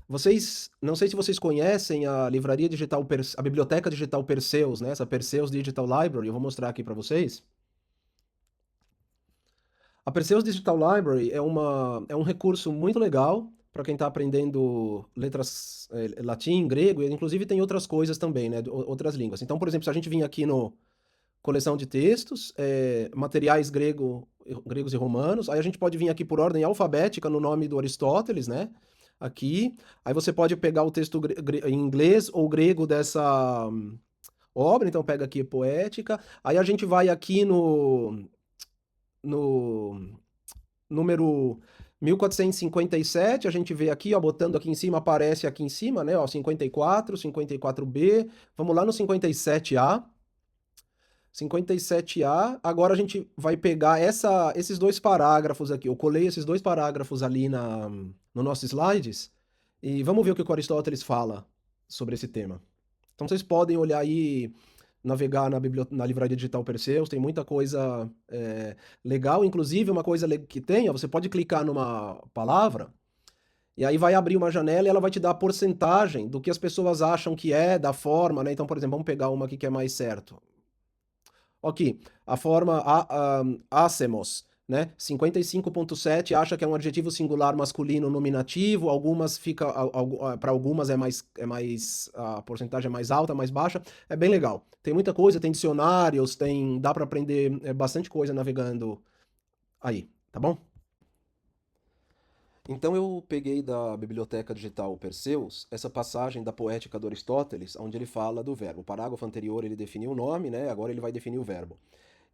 Vocês, não sei se vocês conhecem a livraria digital, a biblioteca digital Perseus, né? Essa Perseus Digital Library, eu vou mostrar aqui para vocês. A Perseus Digital Library é um recurso muito legal para quem está aprendendo letras, latim, grego, e inclusive tem outras coisas também, né? Outras línguas. Então, por exemplo, se a gente vir aqui no coleção de textos, materiais gregos e romanos. Aí a gente pode vir aqui por ordem alfabética no nome do Aristóteles, né? Aqui. Aí você pode pegar o texto em inglês ou grego dessa obra, então pega aqui poética. Aí a gente vai aqui no número 1457, a gente vê aqui, ó, botando aqui em cima, aparece aqui em cima, né, ó, 54, 54b. Vamos lá no 57A. 57A. Agora a gente vai pegar esses dois parágrafos aqui. Eu colei esses dois parágrafos ali no nossos slides e vamos ver o que o Aristóteles fala sobre esse tema. Então vocês podem olhar aí, navegar na livraria digital Perseus, tem muita coisa legal, inclusive uma coisa que tem, ó, você pode clicar numa palavra e aí vai abrir uma janela e ela vai te dar a porcentagem do que as pessoas acham que é, da forma, né? Então, por exemplo, vamos pegar uma aqui que é mais certo. Ok, a forma hacemos, né? 55,7 acha que é um adjetivo singular masculino nominativo, algumas fica, para algumas é mais, a porcentagem é mais alta, mais baixa, é bem legal. Tem muita coisa, tem dicionários, dá para aprender bastante coisa navegando aí, tá bom? Então eu peguei da biblioteca digital Perseus essa passagem da poética do Aristóteles, onde ele fala do verbo. O parágrafo anterior ele definiu o nome, né? Agora ele vai definir o verbo.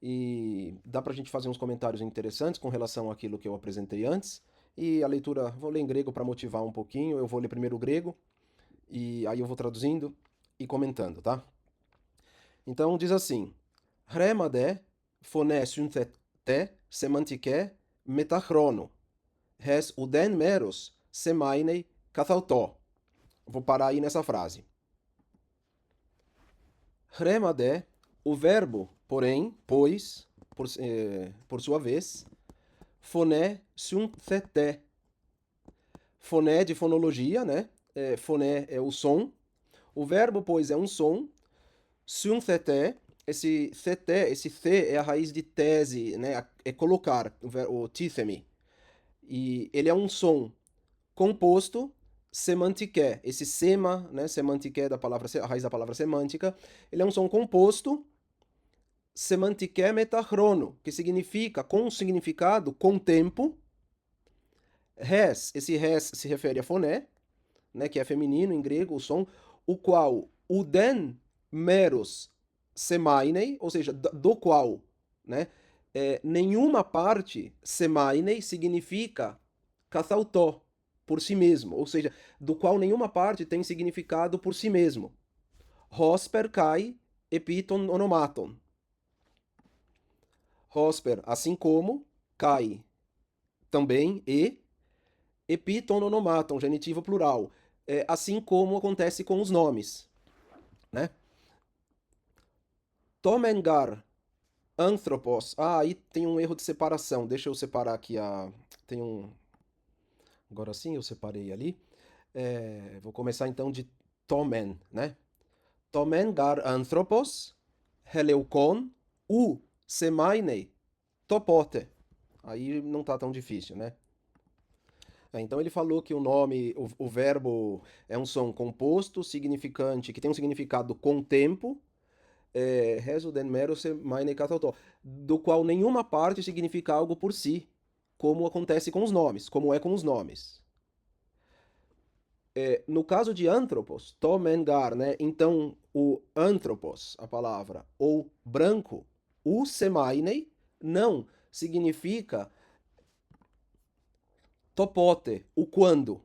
E dá pra gente fazer uns comentários interessantes com relação àquilo que eu apresentei antes. E a leitura, vou ler em grego para motivar um pouquinho. Eu vou ler primeiro o grego e aí eu vou traduzindo e comentando, tá? Então diz assim: Hremade phone synthete semantike metachrono. Res uden meros semainei kathautó. Vou parar aí nessa frase. Hremade, o verbo, porém, pois, por sua vez, foné synthete. Foné de fonologia, né? Foné é o som. O verbo, pois, é um som. Synthete, esse the é a raiz de tese, né? É colocar, o títhemi. E ele é um som composto semantique. Esse sema, né? Semantique da palavra, a raiz da palavra semântica. Ele é um som composto semantique metachrono, que significa com significado com tempo. Res, esse res se refere a foné, né, que é feminino em grego, o som, o qual uden meros semainei, ou seja, do qual, né, nenhuma parte semainei significa kathautó, por si mesmo, ou seja, do qual nenhuma parte tem significado por si mesmo. Hosper kai epiton onomaton. Hosper, assim como, kai, também, e epiton onomaton, genitivo plural. Assim como acontece com os nomes, né? Tomengar, anthropos. Ah, aí tem um erro de separação. Deixa eu separar aqui a. Tem um. Agora sim, eu separei ali. Vou começar então de tomen, né? Tomengar anthropos, heleukon, u semaine, topote. Aí não tá tão difícil, né? Então ele falou que o nome, o verbo é um som composto, significante, que tem um significado com tempo, reso den mero se meine katotó, do qual nenhuma parte significa algo por si, como acontece com os nomes, como é com os nomes. No caso de anthropos, tomengar, né? Então o anthropos, a palavra, ou branco, o semainei, não significa topote, o quando,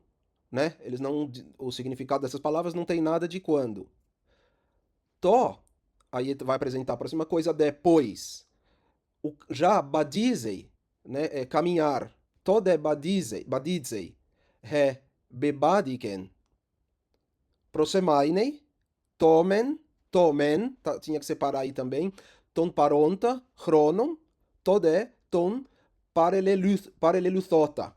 né? Eles não, o significado dessas palavras não tem nada de quando. To, aí vai apresentar a próxima coisa depois. Já badizei, né? É caminhar. Tode badizei, he bebadiken. Prosemainei, tomen, tá, tinha que separar aí também. Ton paronta, chronon, tode, ton pareleluthota.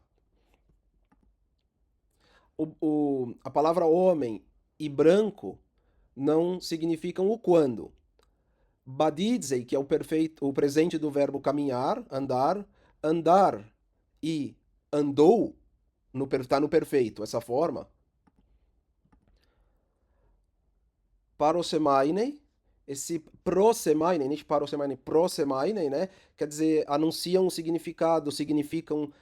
A palavra homem e branco não significam o quando. Badidzei, que é o presente do verbo caminhar, andar, andar e andou, tá no perfeito, essa forma. Parosemainei, esse prosemainei, nicht parosemainei, prosemainei, né? Quer dizer, anunciam um significado, significam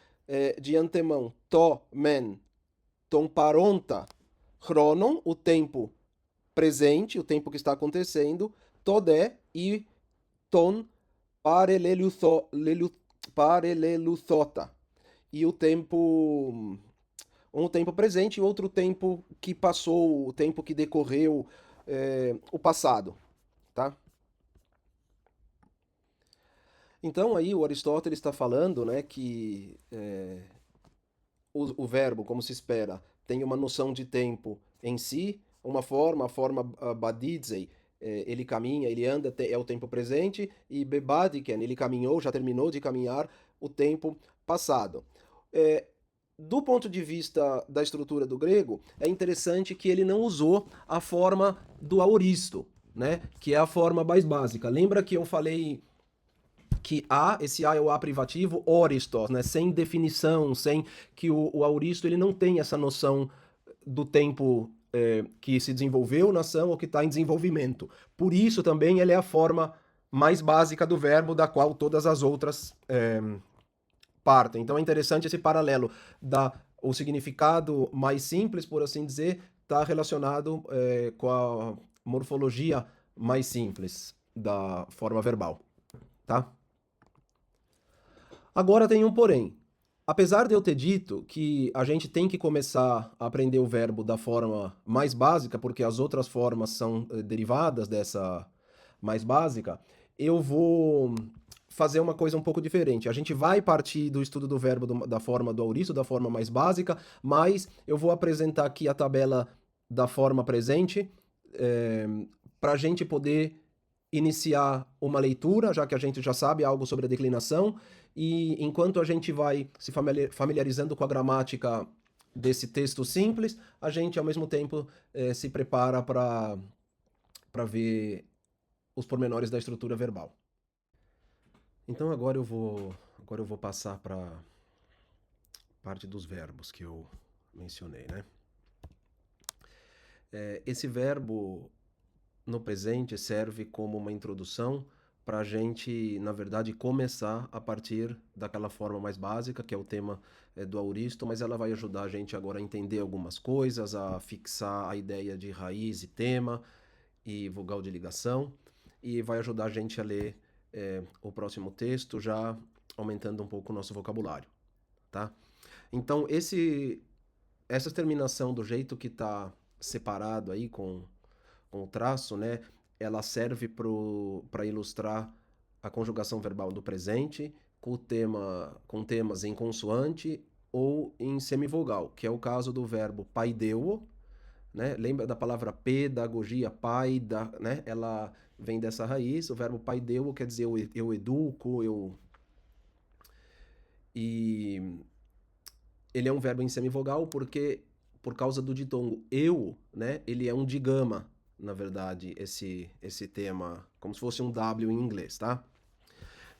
de antemão. To, men, ton paronta, chronon, o tempo presente, o tempo que está acontecendo, todé e ton pareleluthota. E o tempo, um tempo presente e outro tempo que passou, o tempo que decorreu, o passado, tá? Então aí o Aristóteles está falando, né, que o verbo, como se espera, tem uma noção de tempo em si, uma forma, a forma badidzei, ele caminha, ele anda, é o tempo presente, e bebadiken, ele caminhou, já terminou de caminhar, o tempo passado. É, do ponto de vista da estrutura do grego, é interessante que ele não usou a forma do aoristo, né? Que é a forma mais básica. Lembra que eu falei que esse A é o A privativo, oristos, né? Sem definição, sem que o aoristo ele não tem essa noção do tempo que se desenvolveu na ação ou que está em desenvolvimento. Por isso também ele é a forma mais básica do verbo da qual todas as outras partem. Então é interessante esse paralelo da o significado mais simples, por assim dizer, está relacionado com a morfologia mais simples da forma verbal, tá? Agora tem um porém. Apesar de eu ter dito que a gente tem que começar a aprender o verbo da forma mais básica, porque as outras formas são derivadas dessa mais básica, eu vou fazer uma coisa um pouco diferente. A gente vai partir do estudo do verbo da forma do auristo, da forma mais básica, mas eu vou apresentar aqui a tabela da forma presente, para a gente poder iniciar uma leitura, já que a gente já sabe algo sobre a declinação, e enquanto a gente vai se familiarizando com a gramática desse texto simples, a gente ao mesmo tempo se prepara para ver os pormenores da estrutura verbal. Então agora eu vou passar para a parte dos verbos que eu mencionei, né? Esse verbo no presente serve como uma introdução para a gente, na verdade, começar a partir daquela forma mais básica, que é o tema do auristo, mas ela vai ajudar a gente agora a entender algumas coisas, a fixar a ideia de raiz e tema e vogal de ligação, e vai ajudar a gente a ler o próximo texto, já aumentando um pouco o nosso vocabulário, tá? Então, essa terminação do jeito que está separado aí com o traço, né? Ela serve para ilustrar a conjugação verbal do presente com temas em consoante ou em semivogal, que é o caso do verbo paideuo, né? Lembra da palavra pedagogia, né? Ela vem dessa raiz. O verbo paideuo quer dizer eu educo, e ele é um verbo em semivogal porque por causa do ditongo eu, né? Ele é um digama, na verdade, esse tema, como se fosse um W em inglês, tá?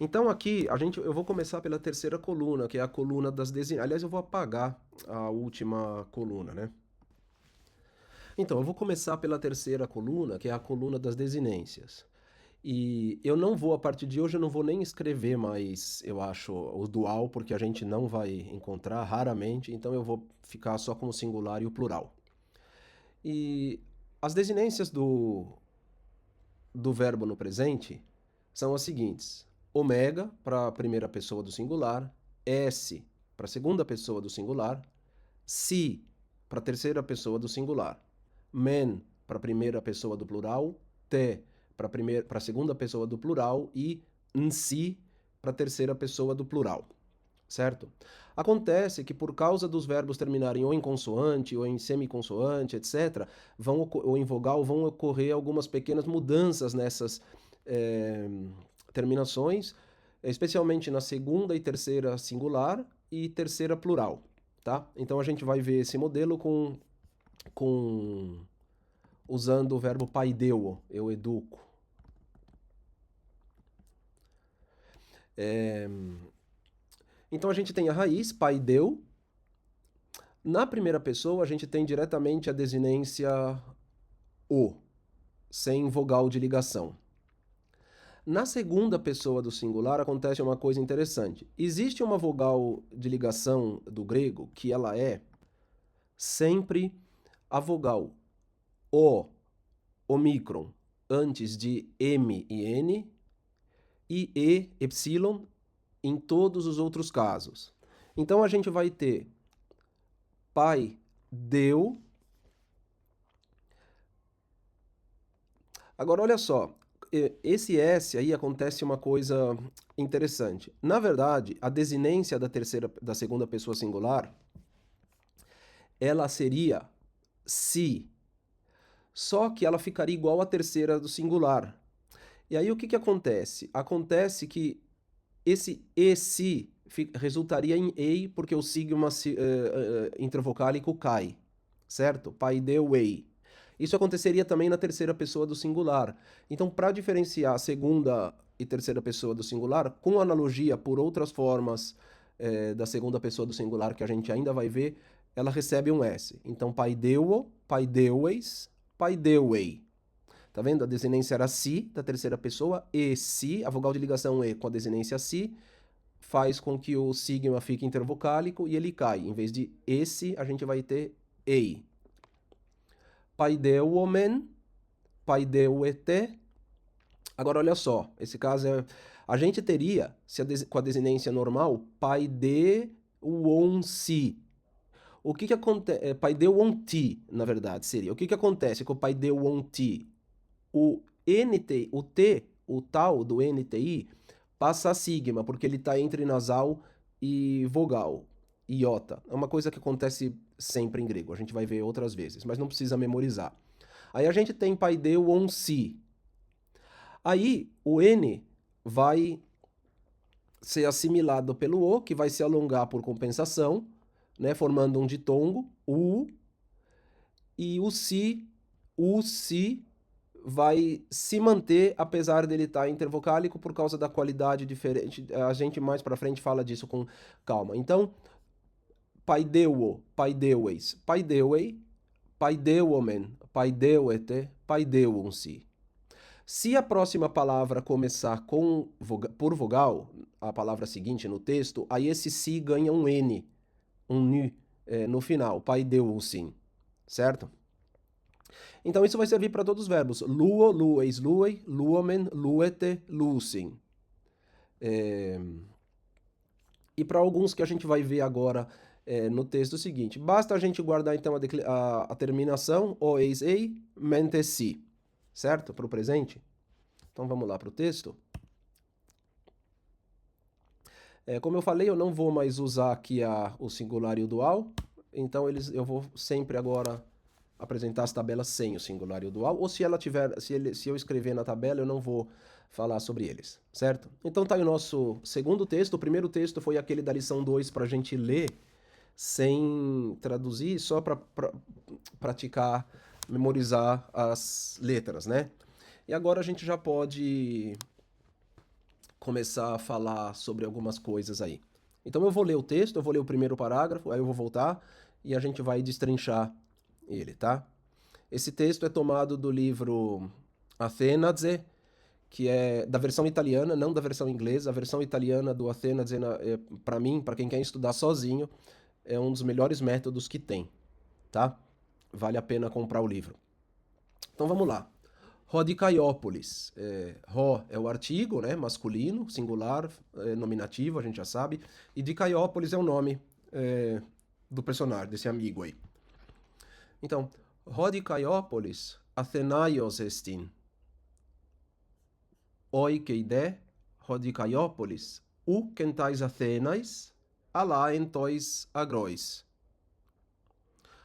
Então aqui eu vou começar pela terceira coluna, que é a coluna das desinências. Aliás, eu vou apagar a última coluna, né? Então, eu vou começar pela terceira coluna, que é a coluna das desinências. E eu não vou, a partir de hoje, eu não vou nem escrever mais, eu acho, o dual, porque a gente não vai encontrar raramente, então eu vou ficar só com o singular e o plural. E as desinências do verbo no presente são as seguintes: ômega para a primeira pessoa do singular, s para a segunda pessoa do singular, si para a terceira pessoa do singular, men para a primeira pessoa do plural, te para a segunda pessoa do plural e nsi para a terceira pessoa do plural, certo? Acontece que por causa dos verbos terminarem ou em consoante ou em semiconsoante, etc., ou em vogal, vão ocorrer algumas pequenas mudanças nessas terminações, especialmente na segunda e terceira singular e terceira plural, tá? Então a gente vai ver esse modelo usando o verbo paideuo, eu educo. Então a gente tem a raiz, paideu. Na primeira pessoa, a gente tem diretamente a desinência o, sem vogal de ligação. Na segunda pessoa do singular acontece uma coisa interessante. Existe uma vogal de ligação do grego que ela é sempre a vogal O, omicron, antes de M e N, e E, epsilon, em todos os outros casos. Então a gente vai ter pai, deu. Agora olha só, esse S aí acontece uma coisa interessante. Na verdade, a desinência da segunda pessoa singular, ela seria se, só que ela ficaria igual à terceira do singular. E aí o que acontece? Acontece que esse se resultaria em ei, porque o sigma intravocálico cai, certo? Paideuei. Isso aconteceria também na terceira pessoa do singular. Então, para diferenciar a segunda e terceira pessoa do singular, com analogia por outras formas da segunda pessoa do singular que a gente ainda vai ver, ela recebe um S. Então, paideuo, paideueis, paideuei. Tá vendo? A desinência era si, da terceira pessoa, e si, a vogal de ligação e com a desinência si, faz com que o sigma fique intervocálico e ele cai. Em vez de esse, a gente vai ter ei. Paideuomen, paideuete. Agora, olha só, esse caso é... A gente teria, com a desinência normal, paideuonsi. O que acontece? Paideuonti, na verdade, seria. O que acontece com o paideuonti? O NT, o T, o tal do NTI, passa a sigma, porque ele está entre nasal e vogal, iota. É uma coisa que acontece sempre em grego, a gente vai ver outras vezes, mas não precisa memorizar. Aí a gente tem paideu on si. Aí o N vai ser assimilado pelo O, que vai se alongar por compensação, né, formando um ditongo, U, e o si vai se manter apesar dele estar intervocálico por causa da qualidade diferente. A gente mais para frente fala disso com calma. Então, paideuo, paideueis, paideuei, paideuomen, paideuete, paideuonsi. Se a próxima palavra começar por vogal, a palavra seguinte no texto, aí esse si ganha um N, um N no final, paideuonsim, certo? Então isso vai servir para todos os verbos. Luo, lueis, luei, luomen, luete, lucin. E para alguns que a gente vai ver agora no texto seguinte. Basta a gente guardar então a terminação, o, eis, ei, mente, si. Certo? Para o presente. Então vamos lá para o texto. Como eu falei, eu não vou mais usar aqui o singular e o dual. Então eu vou sempre agora apresentar as tabelas sem o singular e o dual, ou se eu escrever na tabela, eu não vou falar sobre eles, certo? Então tá aí o nosso segundo texto. O primeiro texto foi aquele da lição 2 para a gente ler sem traduzir, só para praticar, memorizar as letras, né? E agora a gente já pode começar a falar sobre algumas coisas aí. Então eu vou ler o texto, eu vou ler o primeiro parágrafo, aí eu vou voltar e a gente vai destrinchar ele, tá? Esse texto é tomado do livro Athenadze, que é da versão italiana, não da versão inglesa. A versão italiana do Athenadze, para mim, para quem quer estudar sozinho, é um dos melhores métodos que tem, tá? Vale a pena comprar o livro. Então vamos lá. Rodicaiópolis. Rho é o artigo, né, masculino, singular, nominativo, a gente já sabe. E Dicaiópolis é o nome do personagem, desse amigo aí. Então, Rodicaiópolis, Athenaios estin. Oikeide, Rodicaiópolis, kentais Athenais, alá entois agrois.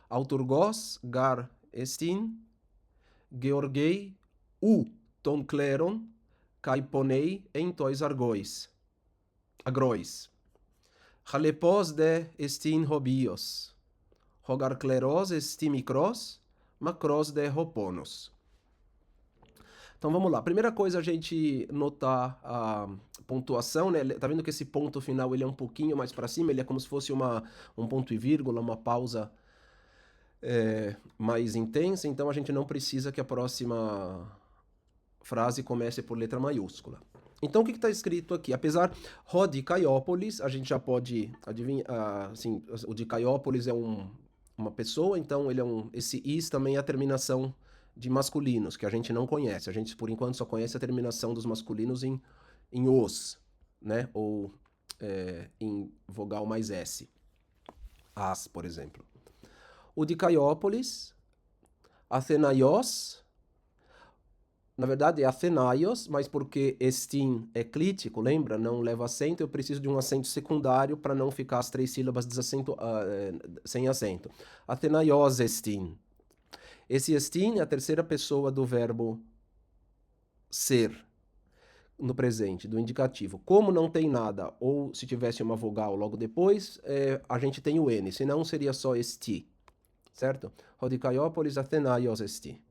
Auturgos gar estin, Georgei, ton cleron, kai ponei entois agrois. Halepos de estin hobios. Hogar kleros esti micros, macros de hoponos. Então vamos lá. Primeira coisa a gente notar a pontuação, né? Tá vendo que esse ponto final ele é um pouquinho mais para cima, ele é como se fosse um ponto e vírgula, uma pausa mais intensa, então a gente não precisa que a próxima frase comece por letra maiúscula. Então o que está escrito aqui? Apesar de Caiópolis, a gente já pode adivinhar, assim, o de Caiópolis é uma pessoa, então ele é esse is também é a terminação de masculinos, que a gente não conhece. A gente, por enquanto, só conhece a terminação dos masculinos em os, né? Ou em vogal mais S. As, por exemplo. O de Caiópolis, Athenaios, na verdade é Athenaios, mas porque estin é clítico, lembra? Não leva acento, eu preciso de um acento secundário para não ficar as 3 sílabas sem acento. Athenaios estin. Esse estin é a terceira pessoa do verbo ser, no presente, do indicativo. Como não tem nada, ou se tivesse uma vogal logo depois, a gente tem o N, senão seria só esti, certo? Rodicaiópolis Athenaios esti.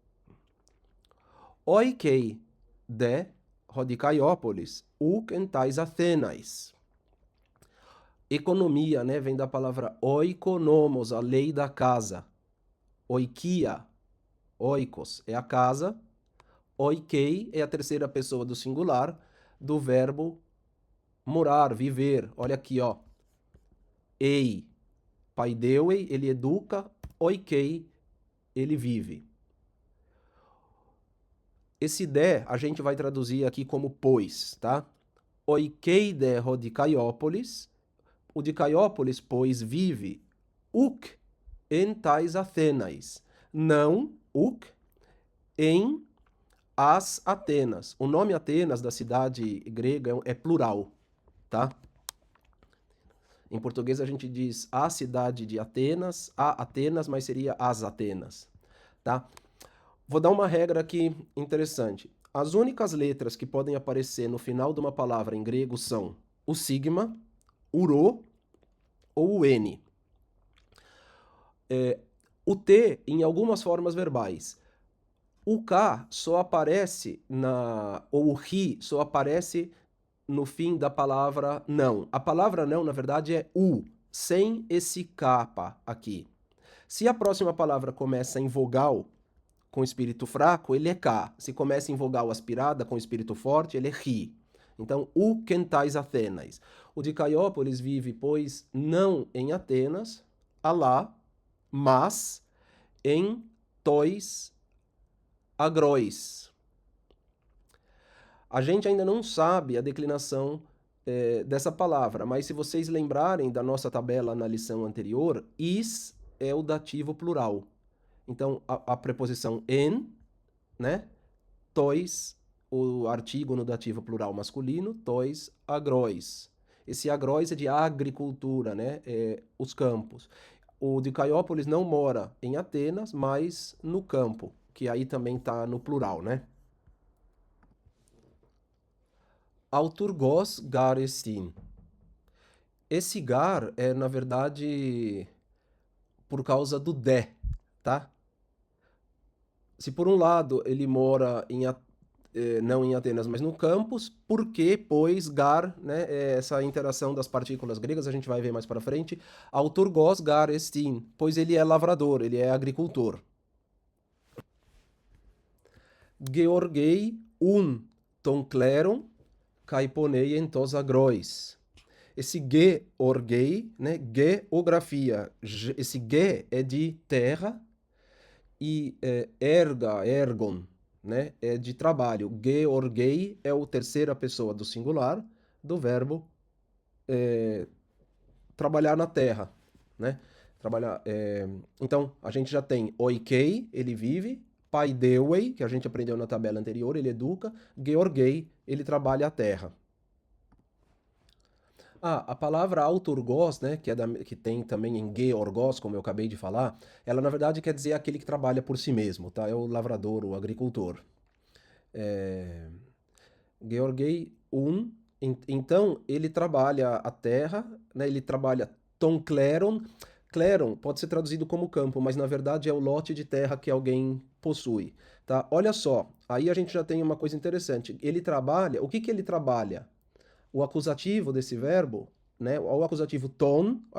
Oikei de Rodicaiópolis, uk entais Athenais. Economia, né, vem da palavra oikonomos, a lei da casa. Oikia, oikos, é a casa. Oikei é a terceira pessoa do singular do verbo morar, viver. Olha aqui, ó. Ei, paideuei, ele educa. Oikei, ele vive. Esse de a gente vai traduzir aqui como pois, tá? Oikei de Rodicaiópolis. O de Caiópolis, pois, vive. Uk en tais Athenais. Não, uk, em as Atenas. O nome Atenas da cidade grega é plural, tá? Em português a gente diz a cidade de Atenas, a Atenas, mas seria as Atenas, tá? Vou dar uma regra aqui interessante. As únicas letras que podem aparecer no final de uma palavra em grego são o sigma, o rho ou o n. O t em algumas formas verbais. O K só aparece ou o ri só aparece no fim da palavra não. A palavra não, na verdade, é u, sem esse capa aqui. Se a próxima palavra começa em vogal com espírito fraco, ele é K. Se começa em vogal aspirada com espírito forte, ele é ri. Então, u kentais Athenas. O de Caiópolis vive, pois, não em Atenas, alá, mas em tois agróis. A gente ainda não sabe a declinação dessa palavra, mas se vocês lembrarem da nossa tabela na lição anterior, is é o dativo plural. Então, a preposição en, né? Tois, o artigo no dativo plural masculino, tois agróis. Esse agróis é de agricultura, né? Os campos. O de Caiópolis não mora em Atenas, mas no campo, que aí também está no plural, né? Auturgos gar estin. Esse gar é, na verdade, por causa do de, tá? Se por um lado ele mora não em Atenas, mas no campus, porque, pois, gar, né, essa interação das partículas gregas, a gente vai ver mais para frente, auturgos gar estin, pois ele é lavrador, ele é agricultor. Georgei ton cleron kai ponei en tos agrois. Esse georgei, né, geografia, esse ge é de terra e ergon, né, é de trabalho. Georgei é a terceira pessoa do singular do verbo trabalhar na terra, né? Trabalhar, então, a gente já tem oikei, ele vive, paideuei, que a gente aprendeu na tabela anterior, ele educa, georgei, ele trabalha a terra. A palavra auturgos, né, que tem também em georgos, como eu acabei de falar, ela na verdade quer dizer aquele que trabalha por si mesmo, tá? É o lavrador, o agricultor. Georgei Então, ele trabalha a terra, né? Ele trabalha ton kleron. Kleron pode ser traduzido como campo, mas na verdade é o lote de terra que alguém possui, tá? Olha só, aí a gente já tem uma coisa interessante. Ele trabalha, o que que ele trabalha? O acusativo desse verbo, né? O acusativo ton, o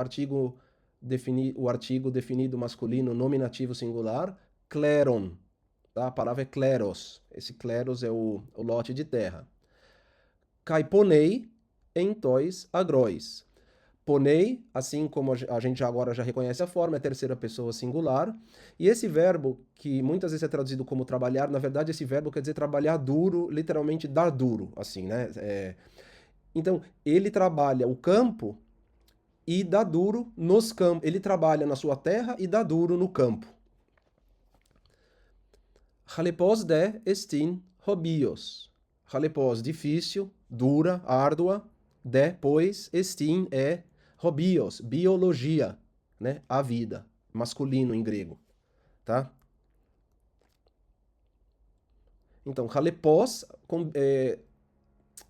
artigo definido masculino, nominativo singular, kleron, tá? A palavra é kleros. Esse kleros é o lote de terra. Kai ponei em tois agrois. Ponei, assim como a gente agora já reconhece a forma, é terceira pessoa singular. E esse verbo, que muitas vezes é traduzido como trabalhar, na verdade esse verbo quer dizer trabalhar duro, literalmente dar duro, assim, né? Então, ele trabalha o campo e dá duro nos campos. Ele trabalha na sua terra e dá duro no campo. Halepós de estin hobios. Halepós, difícil, dura, árdua. De, pois, estin é hobios, biologia, né? A vida, masculino em grego, tá? Então, halepós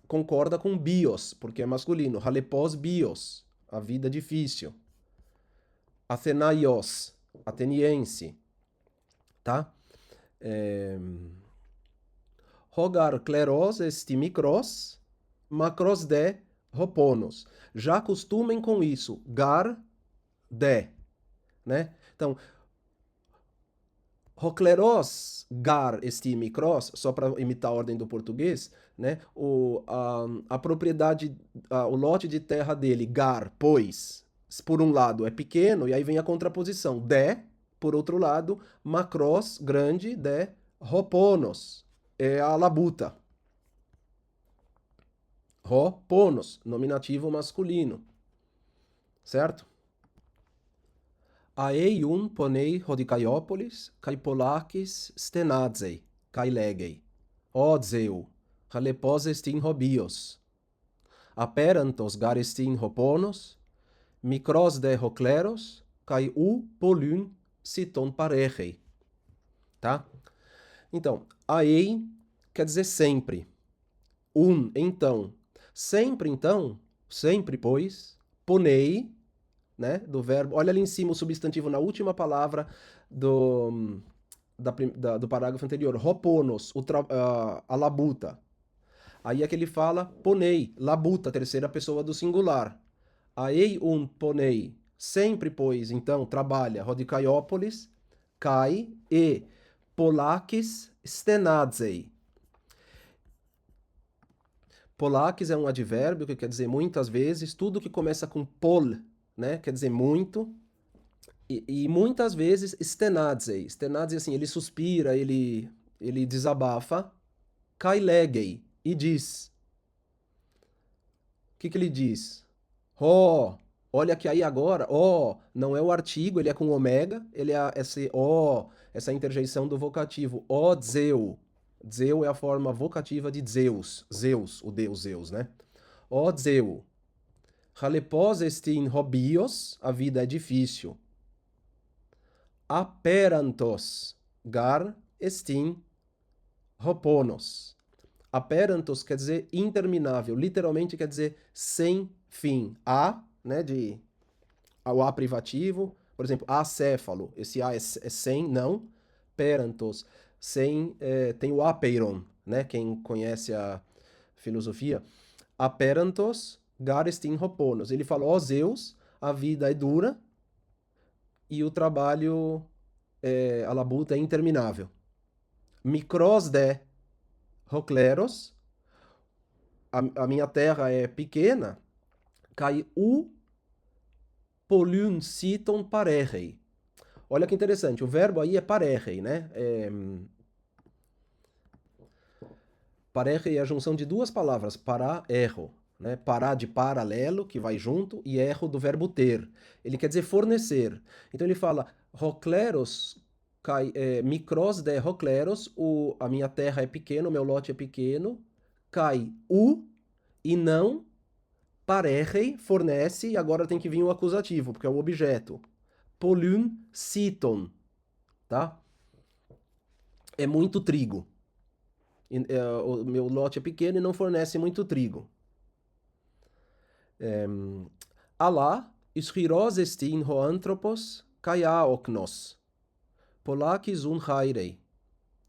concorda com bios, porque é masculino. Halepós bios, a vida difícil. Athenaios, ateniense, tá? É... Rogar kleros esti micros, macros de roponos. Já acostumem com isso. Gar de, né? Então, Rocleros gar esti micros, só para imitar a ordem do português, né? A propriedade, o lote de terra dele, gar, pois, por um lado é pequeno, e aí vem a contraposição. De, por outro lado, macros, grande, de, roponos, é a labuta. Roponos, nominativo masculino, certo? Aeiun ponei Rodicaiópolis, kai polakis stenadzei, kai legei. Ó Zeu, halepós estin hobios. Aperantos gar estin hoponos, micros de hocleros, kai u polun siton parechei. Tá? Então, aei quer dizer sempre. Então. Sempre, então, sempre, pois, ponei, né, do verbo. Olha ali em cima o substantivo na última palavra do, do parágrafo anterior. Roponos, a labuta. Aí é que ele fala ponei, labuta, terceira pessoa do singular. Aei ponei, sempre, pois, então, trabalha, Rodicaiópolis, cai e polakis stenadzei. Polakis é um advérbio que quer dizer muitas vezes, tudo que começa com pol, né, quer dizer muito, e muitas vezes stenadzei. Stenadzei, assim, ele suspira, ele desabafa, kailegei, e diz. O que que ele diz? Ó, olha que aí agora, ó, não é o artigo, ele é com ômega, ele é esse ó, essa interjeição do vocativo, ó Zeu. Zeu é a forma vocativa de Zeus, Zeus, o deus Zeus, né? Ó Zeu. Halepós estin hobios, a vida é difícil. Aperantos, gar estin hoponos. Aperantos quer dizer interminável, literalmente quer dizer sem fim. A, né, o A privativo, por exemplo, acéfalo, esse A é sem, não. Perantos, sem, tem o apeiron, né, quem conhece a filosofia. Aperantos, garestin hoponos. Ele falou, ó Zeus, a vida é dura e o trabalho, a labuta é interminável. Micros de hocleros, a minha terra é pequena, cai u polun citon parerrei. Olha que interessante, o verbo aí é parerrei, né? Parerrei é a junção de duas palavras, para, erro. Né? Pará de paralelo, que vai junto, e erro do verbo ter. Ele quer dizer fornecer. Então ele fala, rocleros, micros de rocleros, a minha terra é pequena, o meu lote é pequeno, cai u, e não parerrei, fornece, e agora tem que vir o acusativo, porque é o objeto. Polun citon, tá? É muito trigo. O meu lote é pequeno e não fornece muito trigo. Αλλά ισχυρός εστίν ο άνθρωπος kai άοκνος, πολλάκις ουν χάιρei,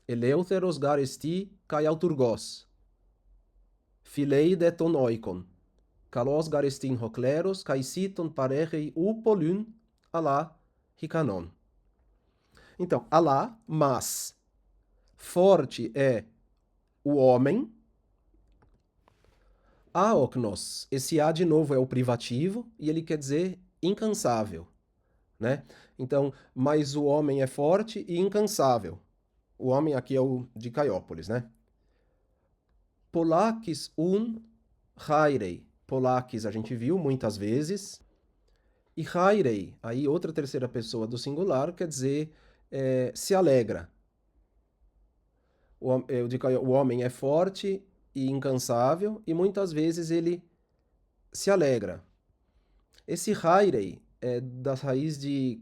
ελεύθερος γάρ εστί kai αυτούργος, φιλέι δε τον όικον, καλός γάρ εστίν ο κλέρος kai σύτον παρέχει ου πολλούν, αλλά hikanon. Então, alá, mas, forte é o homem. Aoknos, esse A de novo é o privativo e ele quer dizer incansável, né? Então, mas o homem é forte e incansável. O homem aqui é o de Caiópolis, né? Polakis un hairei. Polakis a gente viu muitas vezes. E hairei, aí outra terceira pessoa do singular, quer dizer se alegra. O homem é forte e incansável e muitas vezes ele se alegra. Esse hairei é da raiz de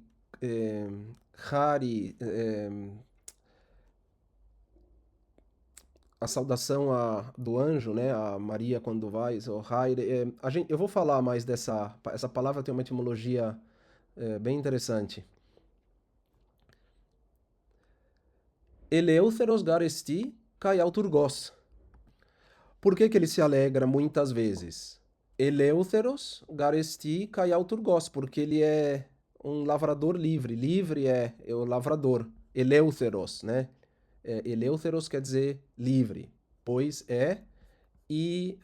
hari, a saudação do anjo, né? A Maria quando vai, o hairei. Eu vou falar mais essa palavra tem uma etimologia bem interessante. Eleutheros garesti kai auturgos. Por que ele se alegra muitas vezes? Eleutheros garesti kai auturgos, porque ele é um lavrador livre. Livre é o lavrador. Eleutheros, né? Eleutheros quer dizer livre, pois e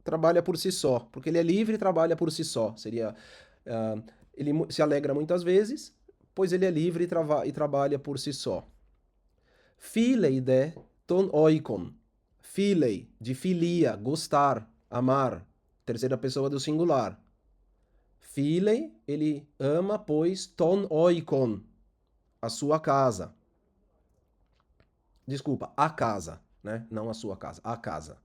trabalha por si só. Porque ele é livre e trabalha por si só. Seria, ele se alegra muitas vezes, pois ele é livre e trabalha por si só. Filei de ton oikon. Filei, de filia, gostar, amar. Terceira pessoa do singular. Filei, ele ama, pois, ton oikon, a sua casa. Desculpa, a casa, né? Não a sua casa, a casa.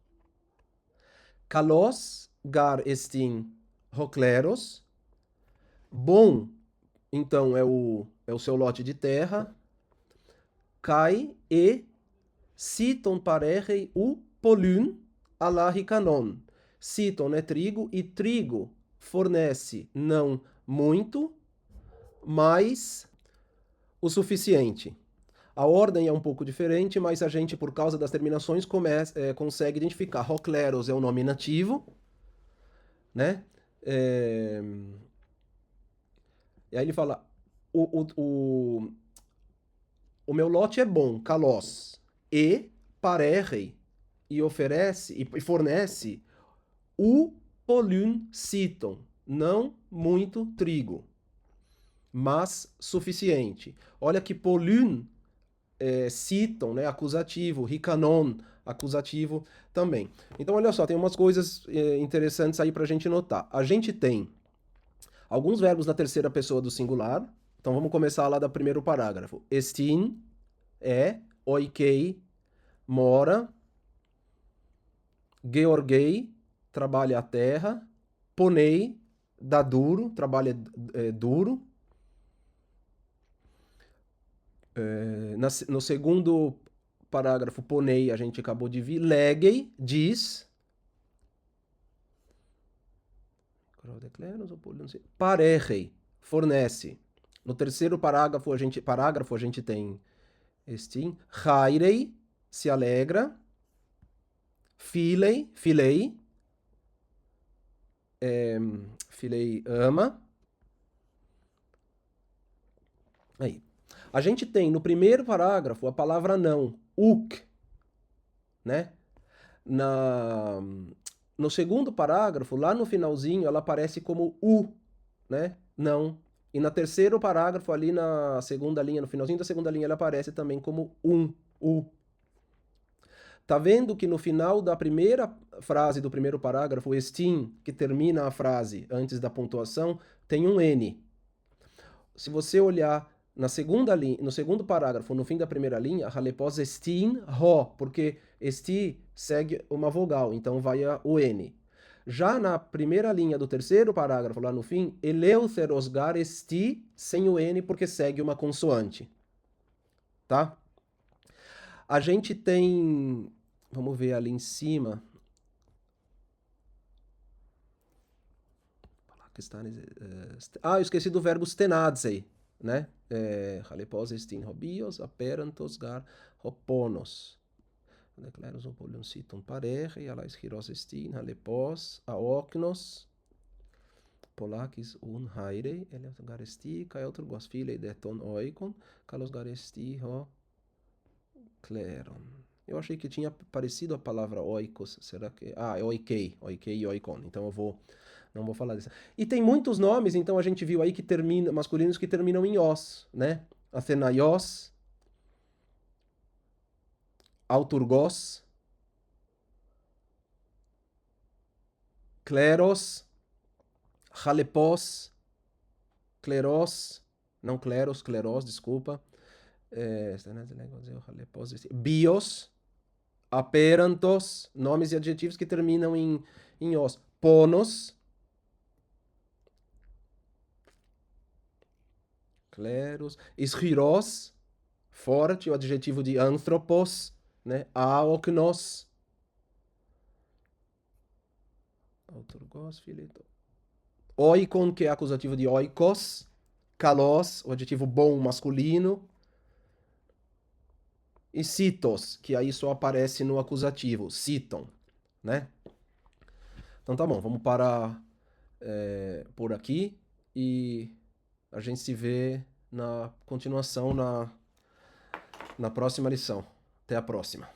Kalos gar estin hokleros. Bom, então, é o seu lote de terra. Kai e Siton parehei u polun alahikanon. Siton é trigo e trigo fornece não muito, mas o suficiente. A ordem é um pouco diferente, mas a gente, por causa das terminações, consegue identificar. Hokleros é o nominativo, né? E aí ele fala, o meu lote é bom, kalos, e parerrei, e oferece, e fornece o polun citon, não muito trigo, mas suficiente. Olha que polun citon, né, acusativo, hikanon, acusativo também. Então, olha só, tem umas coisas interessantes aí pra gente notar. A gente tem alguns verbos na terceira pessoa do singular. Então, vamos começar lá do primeiro parágrafo. Estin, oikei, mora. Georgei, trabalha a terra. Ponei, dá duro, trabalha duro. No segundo parágrafo, ponei, a gente acabou de ver. Legei, diz. Parerrei, fornece. No terceiro parágrafo a gente tem estin. Hairei, se alegra. Filei, filei ama. Aí. A gente tem no primeiro parágrafo a palavra não, uk, né? No segundo parágrafo, lá no finalzinho, ela aparece como né? Não. E no terceiro parágrafo, ali na segunda linha, no finalzinho da segunda linha, ela aparece também como u. Tá vendo que no final da primeira frase do primeiro parágrafo, o estin, que termina a frase antes da pontuação, tem um N. Se você olhar na segunda linha, no segundo parágrafo, no fim da primeira linha, halepós estin ro, porque esti segue uma vogal, então vai o N. Já na primeira linha do terceiro parágrafo, lá no fim, eleuterosgar esti, sem o N, porque segue uma consoante. Tá? A gente tem, vamos ver ali em cima, eu esqueci do verbo stenadzei, né? Halepos estin hobios, aperantos gar hoponos. Declaros opolion citum parere, alais hiros estin, halepos, aoknos, polakis un haire, eleut garesti, caeotur guasfilei deton oikon, calos garesti ho cleron. Eu achei que tinha parecido a palavra oikos, será que... Ah, é oikei e oikon, então não vou falar disso. E tem muitos nomes, então a gente viu aí que masculinos que terminam em os, né? Athenaios, auturgos, kleros, halepos, cleros, não cleros, cleros, desculpa. Bios, aperantos, nomes e adjetivos que terminam em os. Ponos, cleros, ischiros, forte, o adjetivo de anthropos, né? Aoknos, auturgos, fileto. Oikon, que é acusativo de oikos, kalos, o adjetivo bom masculino, e citos, que aí só aparece no acusativo, citam, né? Então tá bom, vamos parar por aqui e a gente se vê na continuação na próxima lição. Até a próxima.